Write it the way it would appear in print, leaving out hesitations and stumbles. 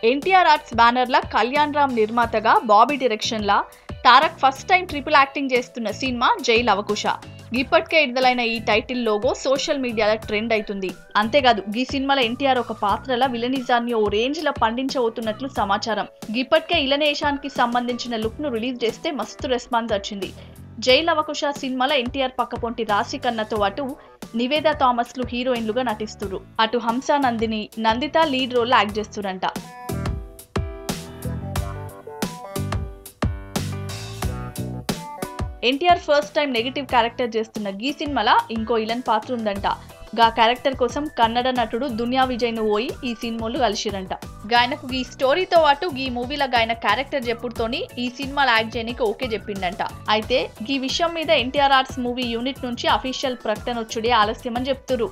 NTR arts బ్యానర్ల కళ్యాణ్ రామ్ నిర్మాతగా బాబీ డైరెక్షన్ల Tarak first time triple acting చేస్తున్న సినిమా జై లవకుశ. ఇప్పటికే విడుదలైన ఈ టైటిల్ లోగో సోషల్ మీడియాలో ట్రెండ్ అవుతుంది. అంతేకాదు ఈ సినిమాలో ఎన్టీఆర్ ఒక పాత్రల విలనిజాన్ని ఓ రేంజ్ లో పండించబోతున్నట్లు సమాచారం. ఇప్పటికే ఇలనేషానికి సంబంధించిన లుక్ ను రిలీజ్ చేస్తే మస్తు రెస్పాన్స్ వచ్చింది. జై లవకుశ సినిమాలో ఎన్టీఆర్ పక్కపొంటి రాశి ఖన్నాతో పాటు నివేదా థామస్ లు హీరోయిన్లుగా నటిస్తున్నారు. అటు Hamsa Nandini, Nandita lead role act చేస్తురంట. NTR first time negative character చేస్తున్న ఈ సినిమాలో ఇంకో ఇలన్ పాత్ర ఉందంట. గా క్యారెక్టర్ కోసం కన్నడ నటుడు దునియా విజయ్ ను పోయి ఈ సినిమాలు కలిసిరంట. గాయనకు ఈ స్టోరీతో పాటు ఈ మూవీలో గాయన క్యారెక్టర్ చెప్పుడుతోని ఈ సినిమాలో యాక్ట్ చేయడానికి ఓకే చెప్పిండంట. అయితే ఈ విషయం మీద ఎన్టీఆర్ ఆర్ట్స్ మూవీ యూనిట్ నుంచి అఫీషియల్ ప్రకటన వచ్చుడే ఆలస్యమని చెప్తున్నారు.